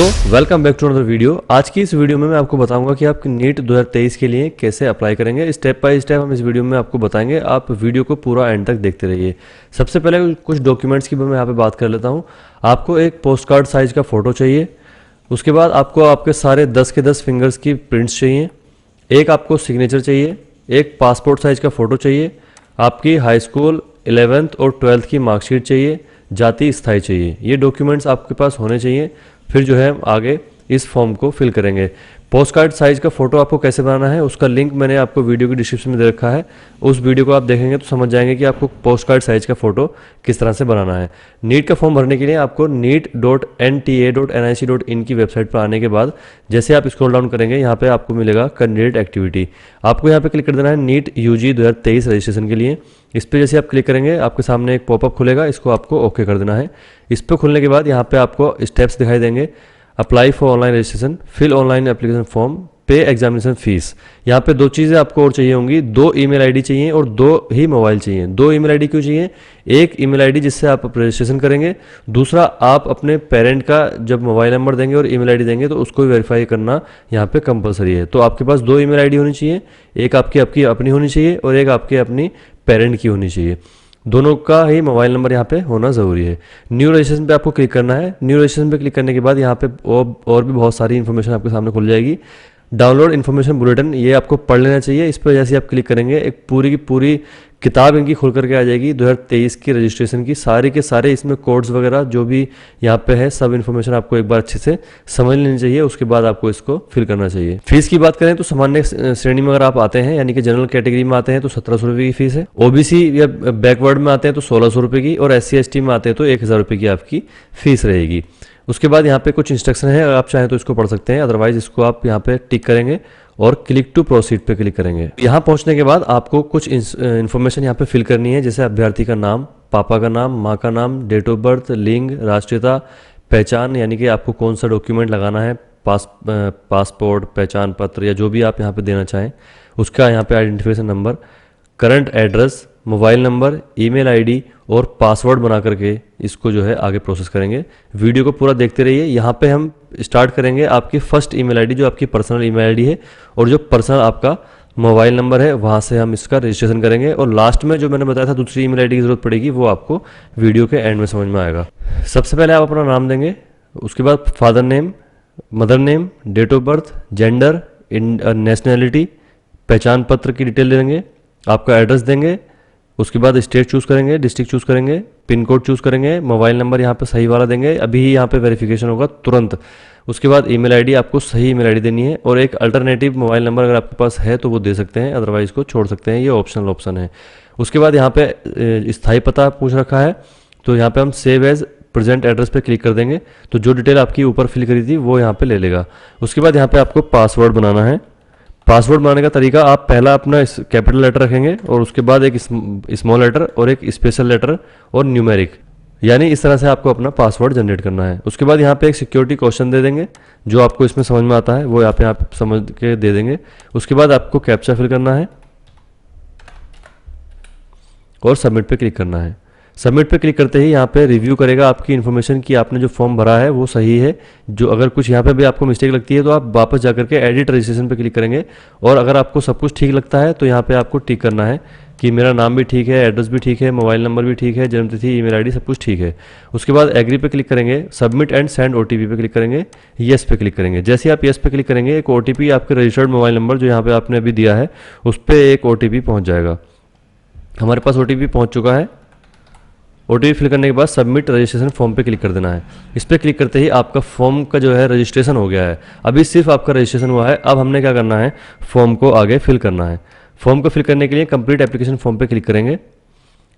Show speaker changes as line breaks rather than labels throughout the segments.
दोस्तों welcome back to another video. आज की इस वीडियो में मैं आपको बताऊंगा कि आप नीट 2023 के लिए कैसे अप्लाई करेंगे। स्टेप बाय स्टेप हम इस वीडियो में आपको बताएंगे। आप वीडियो को पूरा एंड तक देखते रहिए। सबसे पहले कुछ डॉक्यूमेंट्स की मैं यहाँ पे बात कर लेता हूँ। आपको एक पोस्ट कार्ड साइज़ का फ़ोटो चाहिए। उसके बाद आपको आपके सारे 10 के 10 फिंगर्स की प्रिंट्स चाहिए। एक आपको सिग्नेचर चाहिए। एक पासपोर्ट साइज़ का फ़ोटो चाहिए। आपकी हाई स्कूल 11th और 12th की मार्कशीट चाहिए। जाति स्थाई चाहिए। ये डॉक्यूमेंट्स आपके पास होने चाहिए। फिर जो है हम आगे इस फॉर्म को फिल करेंगे। पोस्ट कार्ड साइज़ का फ़ोटो आपको कैसे बनाना है उसका लिंक मैंने आपको वीडियो की डिस्क्रिप्शन में दे रखा है। उस वीडियो को आप देखेंगे तो समझ जाएंगे कि आपको पोस्ट कार्ड साइज़ का फ़ोटो किस तरह से बनाना है। नीट का फॉर्म भरने के लिए आपको neet.nta.nic.in की वेबसाइट पर आने के बाद जैसे आप स्क्रॉल डाउन करेंगे यहाँ पे आपको मिलेगा कैंडिडेट एक्टिविटी। आपको यहाँ पे क्लिक कर देना है नीट यूजी 2023 रजिस्ट्रेशन के लिए। इस पर जैसे आप क्लिक करेंगे आपके सामने एक पॉपअप खुलेगा, इसको आपको ओके कर देना है। इस पर खुलने के बाद यहाँ पे आपको स्टेप्स दिखाई देंगे। Apply for online registration, fill online application form, pay examination fees. यहाँ पे दो चीज़ें आपको और चाहिए होंगी। 2 ईमेल आईडी चाहिए और 2 ही मोबाइल चाहिए। 2 ईमेल आईडी क्यों चाहिए? एक ईमेल आईडी जिससे आप रजिस्ट्रेशन करेंगे, दूसरा आप अपने पेरेंट का जब मोबाइल नंबर देंगे और ईमेल आईडी देंगे तो उसको वेरीफाई करना यहाँ पे कंपलसरी है। तो आपके पास 2 ईमेल आईडी होनी चाहिए। एक आपकी अपनी होनी चाहिए और एक आपके अपनी पेरेंट की होनी चाहिए। दोनों का ही मोबाइल नंबर यहाँ पे होना ज़रूरी है। न्यू रजिस्ट्रेशन पे आपको क्लिक करना है। न्यू रजिस्ट्रेशन पे क्लिक करने के बाद यहाँ पे और भी बहुत सारी इन्फॉर्मेशन आपके सामने खुल जाएगी। डाउनलोड इन्फॉर्मेशन बुलेटिन, ये आपको पढ़ लेना चाहिए। इस पर जैसे आप क्लिक करेंगे एक पूरी की पूरी किताब इनकी खुल करके आ जाएगी 2023 की रजिस्ट्रेशन की। सारे के सारे इसमें कोड्स वगैरह जो भी यहाँ पे है सब इन्फॉर्मेशन आपको एक बार अच्छे से समझ लेनी चाहिए। उसके बाद आपको इसको फिल करना चाहिए। फीस की बात करें तो सामान्य श्रेणी में अगर आप आते हैं यानी कि जनरल कैटेगरी में आते हैं तो 1700 रुपये की फीस है। ओबीसी या बैकवर्ड में आते हैं तो 1600 रुपये की, और SC/ST में आते हैं तो 1000 रुपये की आपकी फीस रहेगी। उसके बाद यहाँ पे कुछ इंस्ट्रक्शन है, अगर आप चाहें तो इसको पढ़ सकते हैं, अदरवाइज इसको आप यहाँ पे टिक करेंगे और क्लिक टू प्रोसीड पे क्लिक करेंगे। यहाँ पहुँचने के बाद आपको कुछ इन्फॉर्मेशन यहाँ पे फिल करनी है, जैसे अभ्यर्थी का नाम, पापा का नाम, माँ का नाम, डेट ऑफ बर्थ, लिंग, राष्ट्रीयता, पहचान यानी कि आपको कौन सा डॉक्यूमेंट लगाना है, पासपोर्ट, पहचान पत्र या जो भी आप यहाँ पे देना चाहें उसका यहाँ पे identification number, current address, mobile number, email ID और पासवर्ड बना करके इसको जो है आगे प्रोसेस करेंगे। वीडियो को पूरा देखते रहिए। यहाँ पे हम स्टार्ट करेंगे आपकी फर्स्ट ईमेल आईडी जो आपकी पर्सनल ईमेल आईडी है और जो पर्सनल आपका मोबाइल नंबर है वहाँ से हम इसका रजिस्ट्रेशन करेंगे। और लास्ट में जो मैंने बताया था दूसरी ईमेल आईडी की ज़रूरत पड़ेगी, वो आपको वीडियो के एंड में समझ में आएगा। सबसे पहले आप अपना नाम देंगे, उसके बाद father name, mother name, date of birth, gender, nationality, पहचान पत्र की डिटेल देंगे, आपका एड्रेस देंगे, उसके बाद स्टेट चूज़ करेंगे, डिस्ट्रिक्ट चूज़ करेंगे, पिन कोड चूज़ करेंगे, मोबाइल नंबर यहाँ पे सही वाला देंगे, अभी ही यहाँ पे वेरिफिकेशन होगा तुरंत। उसके बाद ईमेल आईडी आपको सही ईमेल आईडी देनी है, और एक अल्टरनेटिव मोबाइल नंबर अगर आपके पास है तो वो दे सकते हैं, अदरवाइज को छोड़ सकते हैं, ये ऑप्शनल ऑप्शन है। उसके बाद यहाँ पे स्थायी पता पूछ रखा है तो यहाँ पे हम सेव एज प्रेजेंट एड्रेस पे क्लिक कर देंगे तो जो डिटेल आपकी ऊपर फिल करी थी वो यहाँ पे ले लेगा। उसके बाद यहाँ पे आपको पासवर्ड बनाना है। पासवर्ड बनाने का तरीका, आप पहला अपना कैपिटल लेटर रखेंगे और उसके बाद एक स्मॉल लेटर और एक स्पेशल लेटर और न्यूमेरिक, यानी इस तरह से आपको अपना पासवर्ड जनरेट करना है। उसके बाद यहाँ पे एक सिक्योरिटी क्वेश्चन दे देंगे जो आपको इसमें समझ में आता है वो यहाँ पे आप समझ के दे देंगे। उसके बाद आपको कैप्चा फिल करना है और सबमिट पे क्लिक करना है। सबमिट पे क्लिक करते ही यहाँ पे रिव्यू करेगा आपकी इन्फॉर्मेशन कि आपने जो फॉर्म भरा है वो सही है। जो अगर कुछ यहाँ पे भी आपको मिस्टेक लगती है तो आप वापस जाकर के एडिट रजिस्ट्रेशन पे क्लिक करेंगे, और अगर आपको सब कुछ ठीक लगता है तो यहाँ पे आपको टिक करना है कि मेरा नाम भी ठीक है, एड्रेस भी ठीक है, मोबाइल नंबर भी ठीक है, जन्मतिथि, ईमेल आईडी सब कुछ ठीक है। उसके बाद एग्री पे क्लिक करेंगे, सबमिट एंड सेंड OTP पे क्लिक करेंगे, येस पे क्लिक करेंगे। जैसे आप येस पे क्लिक करेंगे एक OTP आपके रजिस्टर्ड मोबाइल नंबर जो यहाँ पे आपने अभी दिया है उस पर एक OTP पहुँच जाएगा। हमारे पास OTP पहुँच चुका है। OTP फिल करने के बाद सबमिट रजिस्ट्रेशन फॉर्म पे क्लिक कर देना है। इस पर क्लिक करते ही आपका फॉर्म का जो है रजिस्ट्रेशन हो गया है। अभी सिर्फ आपका रजिस्ट्रेशन हुआ है। अब हमने क्या करना है, फॉर्म को आगे फिल करना है। फॉर्म को फिल करने के लिए कंप्लीट एप्लीकेशन फॉर्म पे क्लिक करेंगे।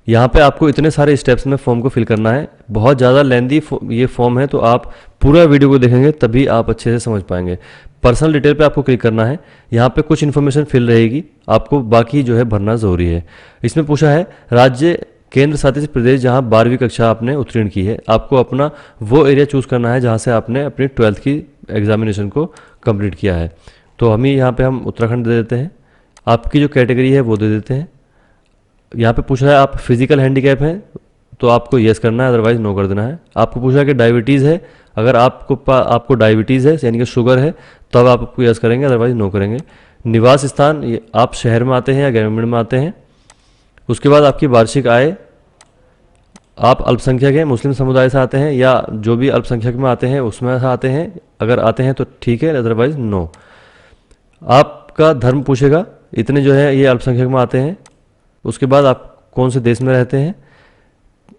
यहाँ पे आपको इतने सारे स्टेप्स में फॉर्म को फिल करना है। बहुत ज़्यादा लेंदी ये फॉर्म है तो आप पूरा वीडियो को देखेंगे तभी आप अच्छे से समझ पाएंगे। पर्सनल डिटेल पे आपको क्लिक करना है। यहाँ पे कुछ इन्फॉर्मेशन फिल रहेगी, आपको बाकी जो है भरना ज़रूरी है। इसमें पूछा है राज्य, केंद्र शासित प्रदेश जहाँ 12वीं कक्षा आपने उत्तीर्ण की है। आपको अपना वो एरिया चूज़ करना है जहाँ से आपने अपनी 12th की एग्जामिनेशन को कंप्लीट किया है। तो यहाँ पे हम उत्तराखंड दे देते हैं। आपकी जो कैटेगरी है वो दे देते हैं। यहाँ पे पूछ रहा है आप फिजिकल हैंडीकैप हैं तो आपको येस करना है, अदरवाइज नो कर देना है। आपको पूछा कि डायबिटीज़ है, अगर आपको डायबिटीज़ है यानी कि शुगर है तब आप आपको येस करेंगे, अदरवाइज नो करेंगे। निवास स्थान, आप शहर में आते हैं या ग्रामीण में आते हैं। उसके बाद आपकी वार्षिक आय, आप अल्पसंख्यक हैं, मुस्लिम समुदाय से आते हैं या जो भी अल्पसंख्यक में आते हैं उसमें से आते हैं, अगर आते हैं तो ठीक है, अदरवाइज नो। आपका धर्म पूछेगा, इतने जो है ये अल्पसंख्यक में आते हैं। उसके बाद आप कौन से देश में रहते हैं।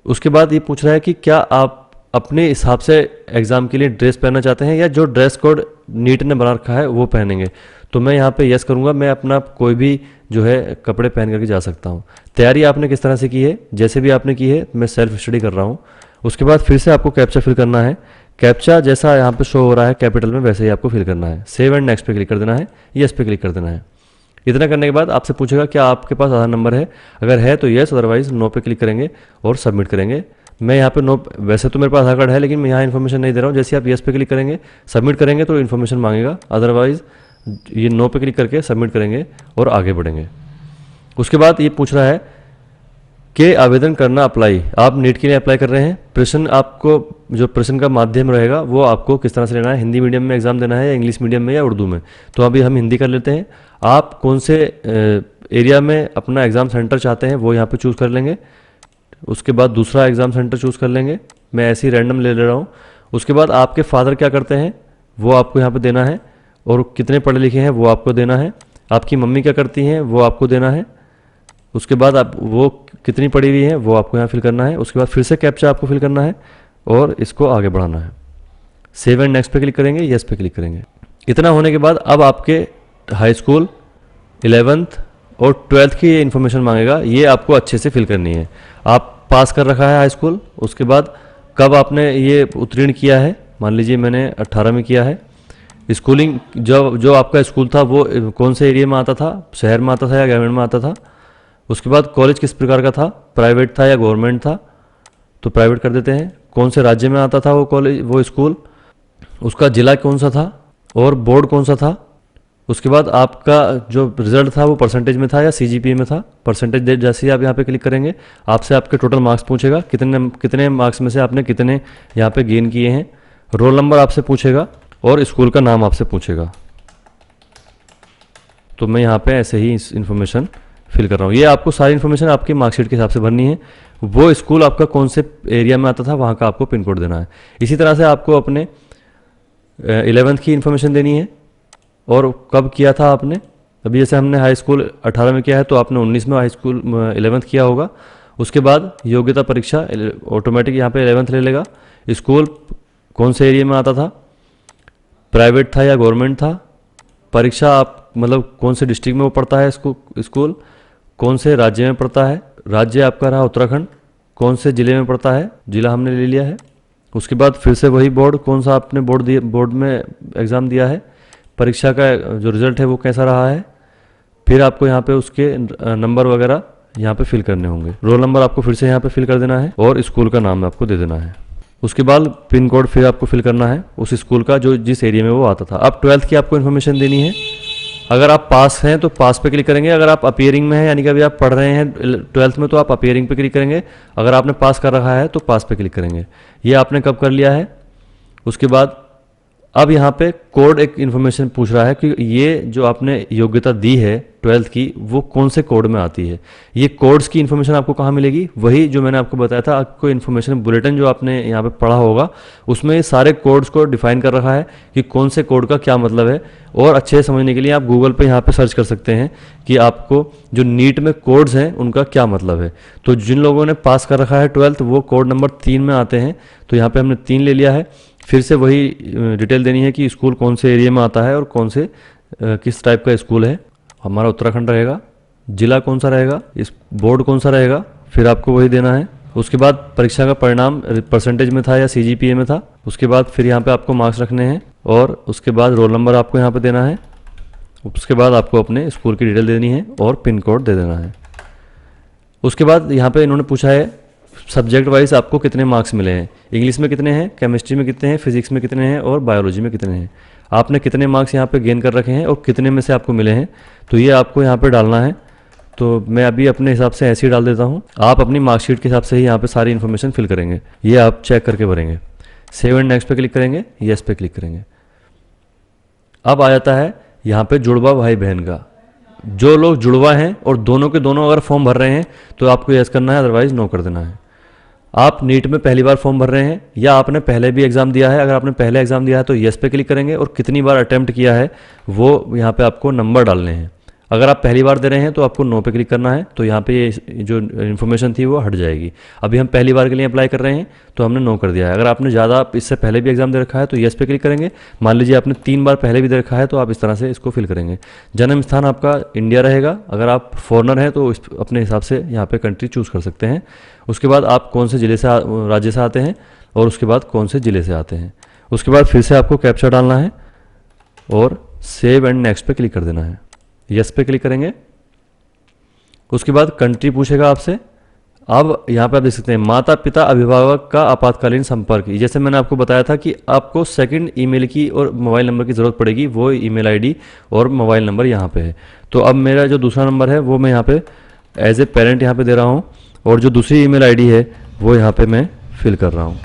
उसके बाद ये पूछ रहा है कि क्या आप अपने हिसाब से एग्ज़ाम के लिए ड्रेस पहनना चाहते हैं या जो ड्रेस कोड नीट ने बना रखा है वो पहनेंगे। तो मैं यहाँ पे यस करूँगा, मैं अपना कोई भी जो है कपड़े पहन करके जा सकता हूँ। तैयारी आपने किस तरह से की है, जैसे भी आपने की है, मैं सेल्फ स्टडी कर रहा हूँ। उसके बाद फिर से आपको कैप्चा फिल करना है। कैप्चा जैसा यहाँ पे शो हो रहा है कैपिटल में वैसे ही आपको फिल करना है। सेव एंड नेक्स्ट पे क्लिक कर देना है, यस पे क्लिक कर देना है। इतना करने के बाद आपसे पूछेगा क्या आपके पास आधार नंबर है, अगर है तो यस, अदरवाइज नो पे क्लिक करेंगे और सबमिट करेंगे। मैं यहाँ पे नो, वैसे तो मेरे पास आधार कार्ड है लेकिन मैं यहाँ इन्फॉर्मेशन नहीं दे रहा हूँ। जैसे आप यस पे क्लिक करेंगे सबमिट करेंगे तो इन्फॉर्मेशन मांगेगा, अदरवाइज ये नो पे क्लिक करके सबमिट करेंगे और आगे बढ़ेंगे। उसके बाद ये पूछ रहा है कि आवेदन करना अप्लाई, आप नीट के लिए अप्लाई कर रहे हैं। प्रश्न आपको, जो प्रश्न का माध्यम रहेगा वो आपको किस तरह से लेना है, हिंदी मीडियम में एग्जाम देना है या इंग्लिश मीडियम में या उर्दू में। तो अभी हम हिंदी कर लेते हैं। आप कौन से एरिया में अपना एग्ज़ाम सेंटर चाहते हैं वो यहाँ पे चूज़ कर लेंगे। उसके बाद दूसरा एग्ज़ाम सेंटर चूज़ कर लेंगे, मैं ऐसे ही रैंडम ले रहा हूँ। उसके बाद आपके फादर क्या करते हैं वो आपको यहाँ पे देना है और कितने पढ़े लिखे हैं वो आपको देना है। आपकी मम्मी क्या करती हैं वो आपको देना है। उसके बाद आप वो कितनी पढ़ी हुई है वो आपको यहाँ फिल करना है। उसके बाद फिर से कैप्चा आपको फिल करना है और इसको आगे बढ़ाना है। सेव एंड नेक्स्ट पे क्लिक करेंगे, यस पे क्लिक करेंगे। इतना होने के बाद अब आपके हाई स्कूल, 11th और 12th की ये इन्फॉर्मेशन मांगेगा, ये आपको अच्छे से फिल करनी है। आप पास कर रखा है हाई स्कूल, उसके बाद कब आपने ये उत्तीर्ण किया है, मान लीजिए मैंने 18 में किया है। स्कूलिंग जो आपका स्कूल था वो कौन से एरिया में आता था, शहर में आता था या ग्रामीण में आता था। उसके बाद कॉलेज किस प्रकार का था, प्राइवेट था या गवर्नमेंट था, तो प्राइवेट कर देते हैं। कौन से राज्य में आता था वो कॉलेज, वो स्कूल, उसका ज़िला कौन सा था और बोर्ड कौन सा था। उसके बाद आपका जो रिजल्ट था वो परसेंटेज में था या सीजीपीए में था। परसेंटेज डेट जैसे ही आप यहाँ पे क्लिक करेंगे आपसे आपके टोटल मार्क्स पूछेगा, कितने मार्क्स में से आपने कितने यहाँ पे गेन किए हैं। रोल नंबर आपसे पूछेगा और स्कूल का नाम आपसे पूछेगा। तो मैं यहाँ पे ऐसे ही इन्फॉर्मेशन फिल कर रहा हूँ। ये आपको सारी इन्फॉर्मेशन आपकी मार्कशीट के हिसाब से भरनी है। वो स्कूल आपका कौन से एरिया में आता था वहाँ का आपको पिन कोड देना है। इसी तरह से आपको अपने 11th की इन्फॉर्मेशन देनी है और कब किया था आपने। अभी जैसे हमने हाई स्कूल 18 में किया है तो आपने 19 में हाई स्कूल 11th किया होगा। उसके बाद योग्यता परीक्षा ऑटोमेटिक यहाँ पे 11th ले लेगा। स्कूल कौन से एरिया में आता था, प्राइवेट था या गवर्नमेंट था। परीक्षा आप मतलब कौन से डिस्ट्रिक्ट में वो पड़ता है स्कूल, कौन से राज्य में पड़ता है, राज्य आपका रहा उत्तराखंड, कौन से ज़िले में पड़ता है, ज़िला हमने ले लिया है। उसके बाद फिर से वही बोर्ड, कौन सा आपने बोर्ड में एग्ज़ाम दिया है, परीक्षा का जो रिज़ल्ट है वो कैसा रहा है। फिर आपको यहाँ पे उसके नंबर वगैरह यहाँ पे फिल करने होंगे। रोल नंबर आपको फिर से यहाँ पे फिल कर देना है और स्कूल का नाम आपको दे देना है। उसके बाद पिन कोड फिर आपको फिल करना है उस स्कूल का जो जिस एरिया में वो आता था। अब 12th की आपको इन्फॉर्मेशन देनी है। अगर आप पास हैं तो पास पे क्लिक करेंगे। अगर आप अपीयरिंग में हैं यानी कि अभी आप पढ़ रहे हैं 12th में तो आप अपीयरिंग पे क्लिक करेंगे। अगर आपने पास कर रखा है तो पास पे क्लिक करेंगे। ये आपने कब कर लिया है। उसके बाद अब यहाँ पे कोड एक इन्फॉर्मेशन पूछ रहा है कि ये जो आपने योग्यता दी है 12th की वो कौन से कोड में आती है। ये कोड्स की इन्फॉर्मेशन आपको कहाँ मिलेगी, वही जो मैंने आपको बताया था। आपको इन्फॉर्मेशन बुलेटिन जो आपने यहाँ पे पढ़ा होगा उसमें सारे कोड्स को डिफाइन कर रखा है कि कौन से कोड का क्या मतलब है। और अच्छे से समझने के लिए आप गूगल पे यहाँ पे सर्च कर सकते हैं कि आपको जो नीट में कोड्स हैं उनका क्या मतलब है। तो जिन लोगों ने पास कर रखा है 12th वो कोड नंबर 3 में आते हैं। तो यहाँ पे हमने 3 ले लिया है। फिर से वही डिटेल देनी है कि स्कूल कौन से एरिया में आता है और कौन से किस टाइप का स्कूल है। हमारा उत्तराखंड रहेगा। ज़िला कौन सा रहेगा, इस बोर्ड कौन सा रहेगा, फिर आपको वही देना है। उसके बाद परीक्षा का परिणाम परसेंटेज में था या सीजीपीए में था। उसके बाद फिर यहाँ पे आपको मार्क्स रखने हैं और उसके बाद रोल नंबर आपको यहाँ पे देना है। उसके बाद आपको अपने स्कूल की डिटेल देनी है और पिन कोड दे देना है। उसके बाद यहाँ पे इन्होंने पूछा है सब्जेक्ट वाइज आपको कितने मार्क्स मिले हैं। इंग्लिश में कितने हैं, केमिस्ट्री में कितने हैं, फिजिक्स में कितने हैं और बायोलॉजी में कितने हैं। आपने कितने मार्क्स यहाँ पे गेन कर रखे हैं और कितने में से आपको मिले हैं। तो ये आपको यहाँ पे डालना है। तो मैं अभी अपने हिसाब से ऐसे ही डाल देता हूँ। आप अपनी मार्कशीट के हिसाब से ही यहाँ पे सारी इन्फॉर्मेशन फिल करेंगे, ये आप चेक करके भरेंगे। सेव एंड नेक्स्ट पे क्लिक करेंगे, येस पे क्लिक करेंगे। अब आ जाता है यहाँ पे जुड़वा भाई बहन का। जो लोग जुड़वा हैं और दोनों के दोनों अगर फॉर्म भर रहे हैं तो आपको यस करना है, अदरवाइज नो कर देना है। आप नीट में पहली बार फॉर्म भर रहे हैं या आपने पहले भी एग्ज़ाम दिया है, अगर आपने पहले एग्ज़ाम दिया है तो येस पे क्लिक करेंगे और कितनी बार अटैम्प्ट किया है वो यहाँ पे आपको नंबर डालने हैं। अगर आप पहली बार दे रहे हैं तो आपको नो पे क्लिक करना है, तो यहाँ पे ये जो इन्फॉर्मेशन थी वो हट जाएगी। अभी हम पहली बार के लिए अप्लाई कर रहे हैं तो हमने नो कर दिया है। अगर आपने ज़्यादा इससे पहले भी एग्जाम दे रखा है तो येस पे क्लिक करेंगे। मान लीजिए आपने 3 बार पहले भी दे रखा है तो आप इस तरह से इसको फिल करेंगे। जन्म स्थान आपका इंडिया रहेगा, अगर आप फॉरनर हैं तो अपने हिसाब से यहाँ पे कंट्री चूज़ कर सकते हैं। उसके बाद आप कौन से ज़िले से राज्य से आते हैं और उसके बाद कौन से ज़िले से आते हैं। उसके बाद फिर से आपको कैप्चा डालना है और सेव एंड नेक्स्ट पे क्लिक कर देना है। यस पे क्लिक करेंगे। उसके बाद कंट्री पूछेगा आपसे। अब यहाँ पे आप देख सकते हैं माता पिता अभिभावक का आपातकालीन संपर्क। जैसे मैंने आपको बताया था कि आपको सेकंड ईमेल की और मोबाइल नंबर की ज़रूरत पड़ेगी, वो ईमेल आईडी और मोबाइल नंबर यहाँ पे है। तो अब मेरा जो दूसरा नंबर है वो मैं यहाँ पे एज ए पेरेंट यहाँ पे दे रहा हूँ और जो दूसरी ईमेल आईडी है वो यहाँ पे मैं फिल कर रहा हूँ।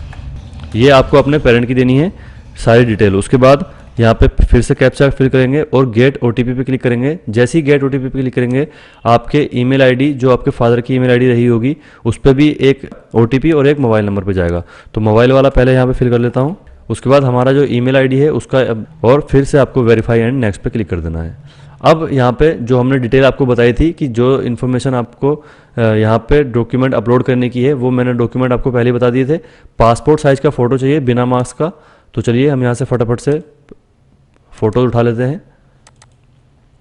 ये आपको अपने पेरेंट की देनी है सारी डिटेल। उसके बाद यहाँ पे फिर से कैप्चा फिल करेंगे और गेट ओटीपी पे क्लिक करेंगे। जैसे ही गेट ओटीपी पे क्लिक करेंगे आपके ईमेल आईडी जो आपके फादर की ईमेल आईडी रही होगी उस पर भी एक ओटीपी और एक मोबाइल नंबर पे जाएगा। तो मोबाइल वाला पहले यहाँ पे फिल कर लेता हूँ। उसके बाद हमारा जो ईमेल आईडी है उसका और फिर से आपको वेरीफाई एंड नेक्स्ट पे क्लिक कर देना है। अब यहाँ पे जो हमने डिटेल आपको बताई थी कि जो इन्फॉर्मेशन आपको यहाँ पे डॉक्यूमेंट अपलोड करने की है वो मैंने डॉक्यूमेंट आपको पहले बता दिए थे। पासपोर्ट साइज़ का फ़ोटो चाहिए बिना मार्क्स का। तो चलिए हम यहाँ से फटाफट से फ़ोटो उठा लेते हैं।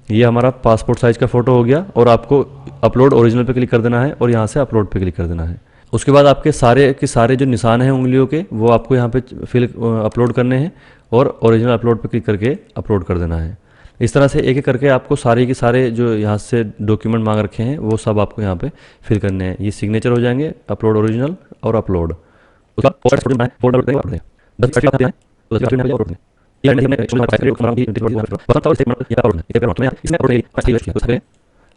ये हमारा पासपोर्ट साइज़ का फ़ोटो हो गया और आपको अपलोड ओरिजिनल पे क्लिक कर देना है और यहाँ से अपलोड पे क्लिक कर देना है। उसके बाद आपके सारे के सारे जो निशान हैं उंगलियों के वो आपको यहाँ पे अपलोड करने हैं और ओरिजिनल अपलोड पे क्लिक करके अपलोड कर देना है। इस तरह से एक एक करके आपको सारे के सारे जो यहाँ से डॉक्यूमेंट मांग रखे हैं वो सब आपको यहाँ पे फिल करने हैं। ये सिग्नेचर हो जाएंगे, अपलोड ओरिजिनल और अपलोड।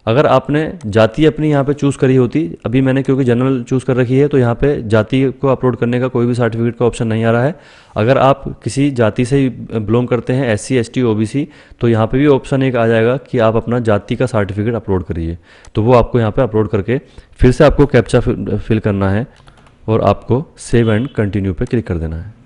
अगर आपने जाति अपनी यहाँ पे चूज़ करी होती, अभी मैंने क्योंकि जनरल चूज़ कर रखी है तो यहाँ पे जाति को अपलोड करने का कोई भी सर्टिफिकेट का ऑप्शन नहीं आ रहा है। अगर आप किसी जाति से बिलोंग करते हैं SC ST OBC तो यहाँ पे भी ऑप्शन एक आ जाएगा कि आप अपना जाति का सर्टिफिकेट अपलोड करिए। तो वो आपको यहाँ पे अपलोड करके फिर से आपको कैप्चा फिल करना है और आपको सेव एंड कंटिन्यू पे क्लिक कर देना है।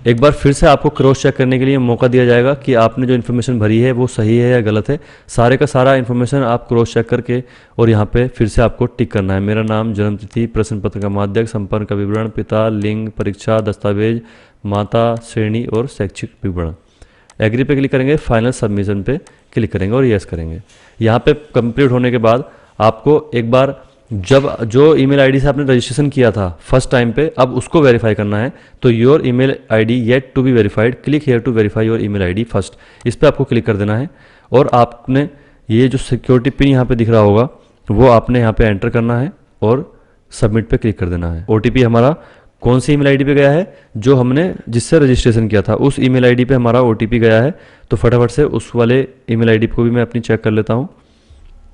एक बार फिर से आपको क्रॉस चेक करने के लिए मौका दिया जाएगा कि आपने जो इन्फॉर्मेशन भरी है वो सही है या गलत है। सारे का सारा इन्फॉर्मेशन आप क्रॉस चेक करके और यहाँ पे फिर से आपको टिक करना है। मेरा नाम, जन्मतिथि, प्रश्न पत्र का माध्यक, संपर्क का विवरण, पिता, लिंग, परीक्षा, दस्तावेज, माता, श्रेणी और शैक्षिक विवरण। एग्री पे क्लिक करेंगे, फाइनल सबमिशन पे क्लिक करेंगे और यस करेंगे। यहाँ पे कंप्लीट होने के बाद आपको एक बार जब जो ईमेल आईडी से आपने रजिस्ट्रेशन किया था फर्स्ट टाइम पे, अब उसको वेरीफाई करना है। तो your email ID yet to be verified, click here to verify your email ID first, इस पर आपको क्लिक कर देना है। और आपने ये जो सिक्योरिटी पिन यहाँ पे दिख रहा होगा वो आपने यहाँ पे एंटर करना है और सबमिट पे क्लिक कर देना है। OTP हमारा कौन सी ईमेल आईडी पे गया है, जो हमने जिससे रजिस्ट्रेशन किया था उस ईमेल आईडी पे हमारा OTP गया है। तो फटाफट से उस वाले ईमेल आईडी को भी मैं अपनी चेक कर लेता हूँ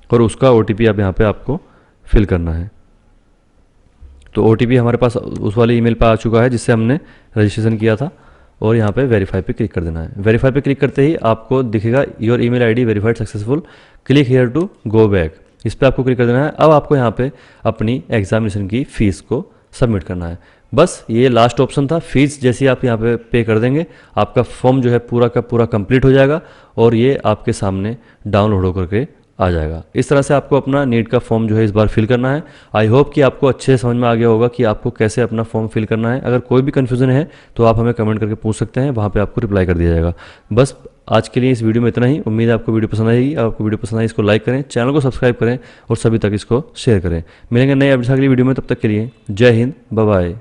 और उसका OTP अब यहाँ पे आपको फिल करना है। तो OTP हमारे पास उस वाले ईमेल पर आ चुका है जिससे हमने रजिस्ट्रेशन किया था और यहाँ पे वेरीफाई पे क्लिक कर देना है। वेरीफाई पे क्लिक करते ही आपको दिखेगा your email ID verified successful, click here to go back, इस पर आपको क्लिक कर देना है। अब आपको यहाँ पे अपनी एग्जामिनेशन की फ़ीस को सबमिट करना है। बस ये लास्ट ऑप्शन था। फीस जैसी आप यहाँ पे कर देंगे आपका फॉर्म जो है पूरा का पूरा कंप्लीट हो जाएगा और ये आपके सामने डाउनलोड होकर के आ जाएगा। इस तरह से आपको अपना नीट का फॉर्म जो है इस बार फिल करना है। आई होप कि आपको अच्छे समझ में आ गया होगा कि आपको कैसे अपना फॉर्म फिल करना है। अगर कोई भी कन्फ्यूज़न है तो आप हमें कमेंट करके पूछ सकते हैं, वहाँ पे आपको रिप्लाई कर दिया जाएगा। बस आज के लिए इस वीडियो में इतना ही। उम्मीद है आपको वीडियो पसंद आएगी। आपको वीडियो पसंद आई इसको लाइक करें, चैनल को सब्सक्राइब करें और सभी तक इसको शेयर करें। मिलेंगे नए अपडेट्स अगली वीडियो में, तब तक के लिए जय हिंद, बाय बाय।